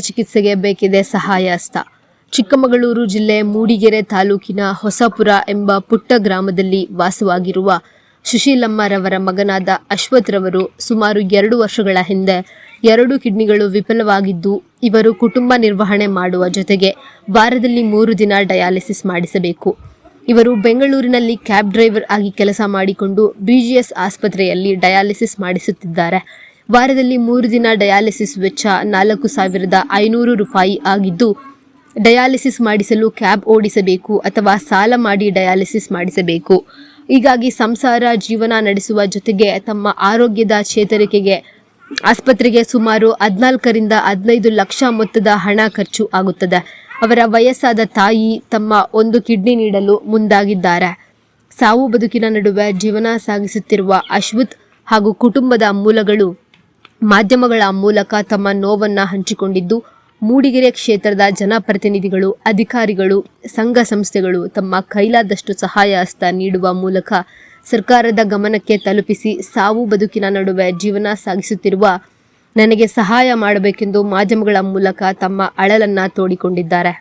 ಚಿಕಿತ್ಸೆಗೆ ಬೇಕಿದೆ ಸಹಾಯ ಹಸ್ತ. ಚಿಕ್ಕಮಗಳೂರು ಜಿಲ್ಲೆ ಮೂಡಿಗೆರೆ ತಾಲೂಕಿನ ಹೊಸಪುರ ಎಂಬ ಪುಟ್ಟ ಗ್ರಾಮದಲ್ಲಿ ವಾಸವಾಗಿರುವ ಸುಶೀಲಮ್ಮರವರ ಮಗನಾದ ಅಶ್ವಥ್ ರವರು ಸುಮಾರು 2 ವರ್ಷಗಳ ಹಿಂದೆ 2 ಕಿಡ್ನಿಗಳು ವಿಫಲವಾಗಿದ್ದು ಇವರು ಕುಟುಂಬ ನಿರ್ವಹಣೆ ಮಾಡುವ ಜೊತೆಗೆ ವಾರದಲ್ಲಿ 3 ದಿನ ಡಯಾಲಿಸಿಸ್ ಮಾಡಿಸಬೇಕು. ಇವರು ಬೆಂಗಳೂರಿನಲ್ಲಿ ಕ್ಯಾಬ್ ಡ್ರೈವರ್ ಆಗಿ ಕೆಲಸ ಮಾಡಿಕೊಂಡು BGS ಆಸ್ಪತ್ರೆಯಲ್ಲಿ ಡಯಾಲಿಸಿಸ್ ಮಾಡಿಸುತ್ತಿದ್ದಾರೆ. ವಾರದಲ್ಲಿ 3 ದಿನ ಡಯಾಲಿಸಿಸ್ ವೆಚ್ಚ 4,500 ರೂಪಾಯಿ ಆಗಿದ್ದು, ಡಯಾಲಿಸಿಸ್ ಮಾಡಿಸಲು ಕ್ಯಾಬ್ ಓಡಿಸಬೇಕು ಅಥವಾ ಸಾಲ ಮಾಡಿ ಡಯಾಲಿಸಿಸ್ ಮಾಡಿಸಬೇಕು. ಹೀಗಾಗಿ ಸಂಸಾರ ಜೀವನ ನಡೆಸುವ ಜೊತೆಗೆ ತಮ್ಮ ಆರೋಗ್ಯದ ಚೇತರಿಕೆಗೆ ಆಸ್ಪತ್ರೆಗೆ ಸುಮಾರು 14ರಿಂದ 15 ಲಕ್ಷ ಮೊತ್ತದ ಹಣ ಖರ್ಚು ಆಗುತ್ತದೆ. ಅವರ ವಯಸ್ಸಾದ ತಾಯಿ ತಮ್ಮ 1 ಕಿಡ್ನಿ ನೀಡಲು ಮುಂದಾಗಿದ್ದಾರೆ. ಸಾವು ಬದುಕಿನ ನಡುವೆ ಜೀವನ ಸಾಗಿಸುತ್ತಿರುವ ಅಶ್ವಥ್ ಹಾಗೂ ಕುಟುಂಬದ ಮೂಲಗಳು ಮಾಧ್ಯಮಗಳ ಮೂಲಕ ತಮ್ಮ ನೋವನ್ನು ಹಂಚಿಕೊಂಡಿದ್ದು, ಮೂಡಿಗೆರೆ ಕ್ಷೇತ್ರದ ಜನಪ್ರತಿನಿಧಿಗಳು, ಅಧಿಕಾರಿಗಳು, ಸಂಘ ಸಂಸ್ಥೆಗಳು ತಮ್ಮ ಕೈಲಾದಷ್ಟು ಸಹಾಯ ಹಸ್ತ ನೀಡುವ ಮೂಲಕ ಸರ್ಕಾರದ ಗಮನಕ್ಕೆ ತಲುಪಿಸಿ ಸಾವು ಬದುಕಿನ ನಡುವೆ ಜೀವನ ಸಾಗಿಸುತ್ತಿರುವ ನನಗೆ ಸಹಾಯ ಮಾಡಬೇಕೆಂದು ಮಾಧ್ಯಮಗಳ ಮೂಲಕ ತಮ್ಮ ಅಳಲನ್ನು ತೋಡಿಕೊಂಡಿದ್ದಾರೆ.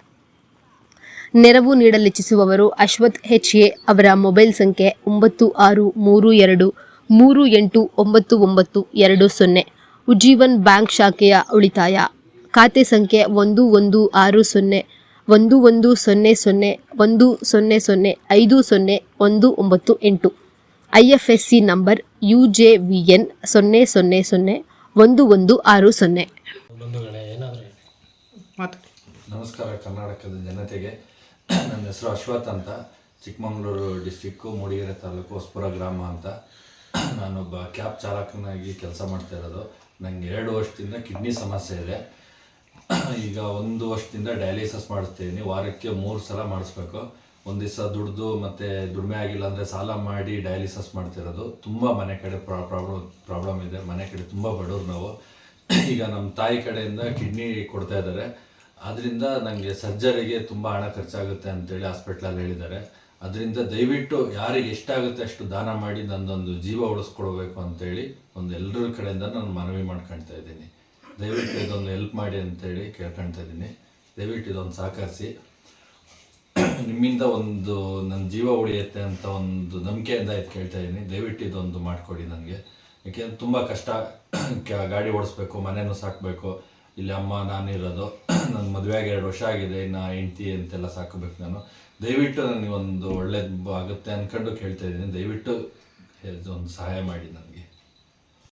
ನೆರವು ನೀಡಲಿಚ್ಛಿಸುವವರು ಅಶ್ವಥ್ HA ಅವರ ಮೊಬೈಲ್ ಸಂಖ್ಯೆ 9632389920, ಉಜ್ಜೀವನ್ ಬ್ಯಾಂಕ್ ಶಾಖೆಯ ಉಳಿತಾಯ ಖಾತೆ ಸಂಖ್ಯೆ 11600010050198, IFSC ನಂಬರ್ UJVN 0001160. ನಮಸ್ಕಾರ ಕರ್ನಾಟಕದ ಜನತೆಗೆ. ನನ್ನ ಹೆಸರು ಅಶ್ವಥ್ ಅಂತ, ಚಿಕ್ಕಮಗಳೂರು ಡಿಸ್ಟಿಕ್ಕು, ಮೂಡಿಗೆರೆ ತಾಲೂಕು, ಹೊಸಪುರ ಗ್ರಾಮ ಅಂತ. ನಾನೊಬ್ಬ ಕ್ಯಾಬ್ ಚಾಲಕನಾಗಿ ಕೆಲಸ ಮಾಡ್ತಾ ಇರೋದು. ನನಗೆ 2 ವರ್ಷದಿಂದ ಕಿಡ್ನಿ ಸಮಸ್ಯೆ ಇದೆ. ಈಗ 1 ವರ್ಷದಿಂದ ಡಯಾಲಿಸಿಸ್ ಮಾಡಿಸ್ತಿದ್ದೀನಿ. ವಾರಕ್ಕೆ 3 ಸಲ ಮಾಡಿಸ್ಬೇಕು. ಒಂದು ದಿವಸ ದುಡ್ದು ಮತ್ತು ದುಡಿಮೆ ಆಗಿಲ್ಲ ಅಂದರೆ ಸಾಲ ಮಾಡಿ ಡಯಾಲಿಸಿಸ್ ಮಾಡ್ತಿರೋದು. ತುಂಬ ಮನೆ ಕಡೆ ಪ್ರಾಬ್ಲಮ್ ಇದೆ. ಮನೆ ಕಡೆ ತುಂಬ ಬಡವರು ನಾವು. ಈಗ ನಮ್ಮ ತಾಯಿ ಕಡೆಯಿಂದ ಕಿಡ್ನಿ ಕೊಡ್ತಾ ಇದ್ದಾರೆ. ಅದರಿಂದ ನನಗೆ ಸರ್ಜರಿಗೆ ತುಂಬ ಹಣ ಖರ್ಚಾಗುತ್ತೆ ಅಂತೇಳಿ ಹಾಸ್ಪಿಟ್ಲಲ್ಲಿ ಹೇಳಿದ್ದಾರೆ. ಅದರಿಂದ ದಯವಿಟ್ಟು ಯಾರಿಗೆ ಎಷ್ಟಾಗುತ್ತೆ ಅಷ್ಟು ದಾನ ಮಾಡಿ ನನ್ನದೊಂದು ಜೀವ ಉಳಿಸ್ಕೊಡ್ಬೇಕು ಅಂತೇಳಿ ಎಲ್ಲರ ಕಡೆಯಿಂದ ನಾನು ಮನವಿ ಮಾಡ್ಕೊಳ್ತಾ ಇದ್ದೀನಿ. ದಯವಿಟ್ಟು ಇದೊಂದು ಹೆಲ್ಪ್ ಮಾಡಿ ಅಂತೇಳಿ ಕೇಳ್ಕೊಳ್ತಾ ಇದ್ದೀನಿ. ದಯವಿಟ್ಟು ಇದೊಂದು ಸಹಕರಿಸಿ. ನಿಮ್ಮಿಂದ ನನ್ನ ಜೀವ ಉಳಿಯುತ್ತೆ ಅಂತ ಒಂದು ನಂಬಿಕೆಯಿಂದ ಇದು ಕೇಳ್ತಾ ಇದ್ದೀನಿ. ದಯವಿಟ್ಟು ಇದೊಂದು ಮಾಡಿಕೊಡಿ ನನಗೆ. ಏಕೆಂದರೆ ತುಂಬ ಕಷ್ಟ. ಗಾಡಿ ಓಡಿಸ್ಬೇಕು, ಮನೆಯೂ ಸಾಕಬೇಕು. ಇಲ್ಲಿ ಅಮ್ಮ ನಾನಿರೋದು. ನನ್ನ ಮದುವೆಯಾಗಿ 2 ವರ್ಷ ಆಗಿದೆ. ಇನ್ನು ಹೆಂಡ್ತಿ ಅಂತೆಲ್ಲ ಸಾಕಬೇಕು ನಾನು. ದಯವಿಟ್ಟು ನನಗೆ ಒಂದು ಒಳ್ಳೇದು ಆಗುತ್ತೆ ಅಂದ್ಕೊಂಡು ಕೇಳ್ತಾ ಇದ್ದೀನಿ. ದಯವಿಟ್ಟು ಇದೊಂದು ಸಹಾಯ ಮಾಡಿ ನನಗೆ.